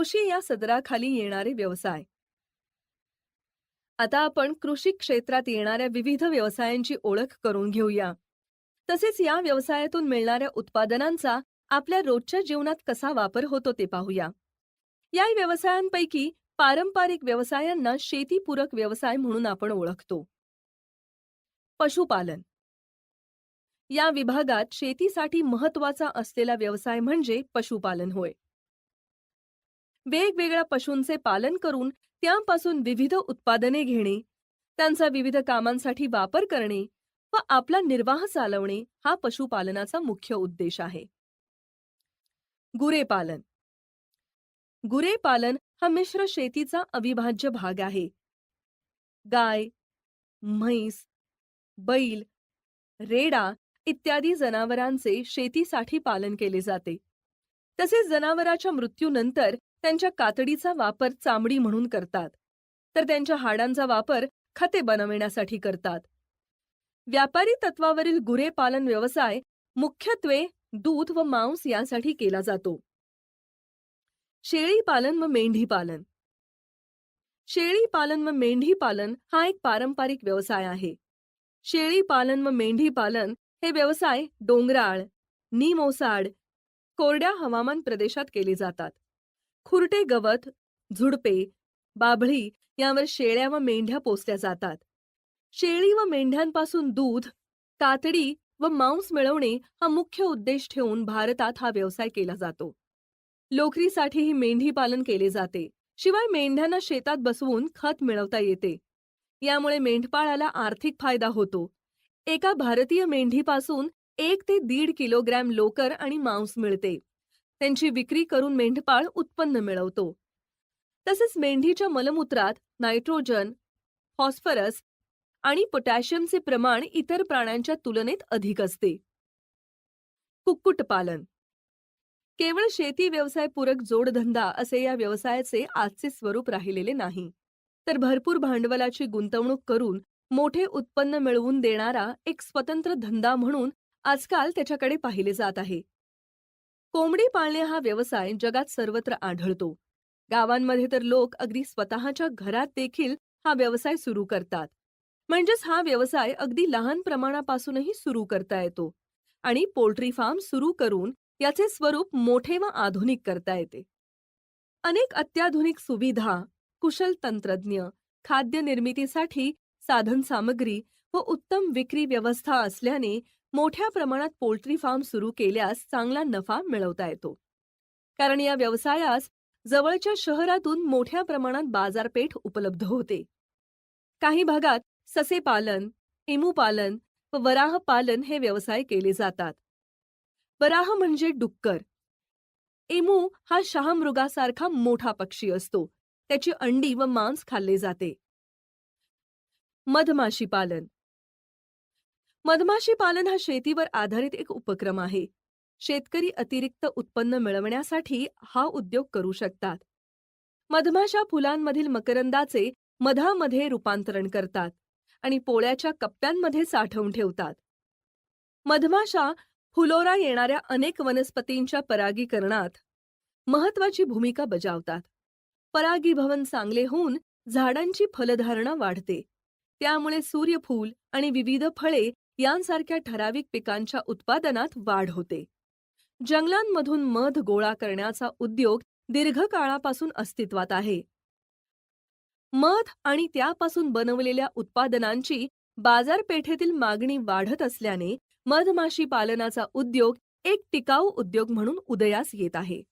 कृषी या सदराखाली येणारे व्यवसाय. आता आपण कृषी क्षेत्रात येणाऱ्या विविध व्यवसायांची ओळख करून घेऊया. तसेच या व्यवसायातून मिळणाऱ्या उत्पादनांचा आपल्या रोजच्या जीवनात कसा वापर होतो ते पाहूया. या व्यवसायांपैकी पारंपरिक व्यवसायांना शेतीपूरक व्यवसाय म्हणून आपण ओळखतो. पशुपालन. या विभागात शेतीसाठी महत्त्वाचा असलेला व्यवसाय म्हणजे पशुपालन होय. वेगवेगळ्या पशूंचे पालन करून त्यापासून विविध उत्पादने घेणे, त्यांचा विविध कामांसाठी वापर करणे व आपला निर्वाह चालवणे हा पशुपालनाचा मुख्य उद्देश आहे. गुरेपालन. गुरेपालन हा मिश्र शेतीचा अविभाज्य भाग आहे. गाय, म्हैस, बैल, रेडा इत्यादी जनावरांचे शेतीसाठी पालन केले जाते. तसेच जनावराच्या मृत्यूनंतर त्यांच्या कातडीचा वापर चामडी म्हणून करतात, तर त्यांच्या हाडांचा वापर खते बनविण्यासाठी करतात. व्यापारी तत्वावरील गुरे पालन व्यवसाय मुख्यत्वे दूध व मांस यासाठी केला जातो. शेळी पालन व मेंढी पालन. शेळी पालन व मेंढी पालन हा एक पारंपरिक व्यवसाय आहे. शेळी पालन व मेंढी पालन हे व्यवसाय डोंगराळ, निमओसाड, कोरड्या हवामान प्रदेशात केले जातात. खुरटे गवत, झुडपे, बाभळी यावर शेळ्या व मेंढ्या पोसल्या जातात. शेळी व मेंढ्यांपासून दूध, कातडी व मांस मिळवणे हा मुख्य उद्देश ठेवून भारतात हा व्यवसाय केला जातो. लोकरीसाठीही मेंढी पालन केले जाते. शिवाय मेंढ्यांना शेतात बसवून खत मिळवता येते. यामुळे मेंढपाळाला आर्थिक फायदा होतो. एका भारतीय मेंढीपासून 1 ते 1.5 किलोग्रॅम लोकर आणि मांस मिळते. त्यांची विक्री करून मेंढपाळ उत्पन्न मिळवतो. तसेच मेंढीच्या मलमूत्रात नायट्रोजन, फॉस्फरस आणि पोटॅशियमचे प्रमाण इतर प्राण्यांच्या तुलनेत अधिक असते. कुक्कुटपालन. केवळ शेती व्यवसाय पूरक जोडधंदा असे या व्यवसायाचे आजचे स्वरूप राहिलेले नाही, तर भरपूर भांडवलाची गुंतवणूक करून मोठे उत्पन्न मिळवून देणारा एक स्वतंत्र धंदा म्हणून आजकाल त्याच्याकडे पाहिले जात आहे. कोंबडी पाळणे हा व्यवसाय जगात सर्वत्र आढळतो. गावांमध्ये तर लोक अगदी स्वतःच्या घरात देखील हा व्यवसाय सुरू करतात. म्हणजेच हा व्यवसाय अगदी लहान प्रमाणापासूनही सुरू करता येतो आणि पोल्ट्री फार्म सुरू करून याचे स्वरूप मोठे व आधुनिक करता येते. अनेक अत्याधुनिक सुविधा, कुशल तंत्रज्ञ, खाद्य निर्मितीसाठी साधन सामग्री व उत्तम विक्री व्यवस्था असल्याने मोठ्या प्रमाणात पोल्ट्री फार्म सुरू केल्यास चांगला नफा मिळवता येतो. कारण या व्यवसायास जवळच्या शहरातून मोठ्या प्रमाणात बाजारपेठ उपलब्ध होते. काही भागात ससे पालन, एमू पालन व वराह पालन हे व्यवसाय केले जातात. वराह म्हणजे डुक्कर. एमू हा शहामृगासारखा मोठा पक्षी असतो. त्याची अंडी व मांस खाल्ले जाते. मधमाशी पालन. मधमाशी पालन हा शेतीवर आधारित एक उपक्रम आहे. शेतकरी अतिरिक्त उत्पन्न मिळवण्यासाठी हा उद्योग करू शकतात. मधमाशा फुलांमधील मकरंदाचे मधामध्ये रूपांतरण करतात आणि पोळ्याच्या कप्प्यांमध्ये साठवून ठेवतात. मधमाशा फुलोरा येणाऱ्या अनेक वनस्पतींच्या परागीकरणात महत्वाची भूमिका बजावतात. परागीभवन चांगले होऊन झाडांची फलधारणा वाढते. त्यामुळे सूर्यफूल आणि विविध फळे यांसारख्या ठराविक पिकांच्या उत्पादनात वाढ होते. जंगलांमधून मध गोळा करण्याचा उद्योग दीर्घकाळापासून अस्तित्वात आहे. मध आणि त्यापासून बनवलेल्या उत्पादनांची बाजारपेठेतील मागणी वाढत असल्याने मधमाशी पालनाचा उद्योग एक टिकाऊ उद्योग म्हणून उदयास येत आहे.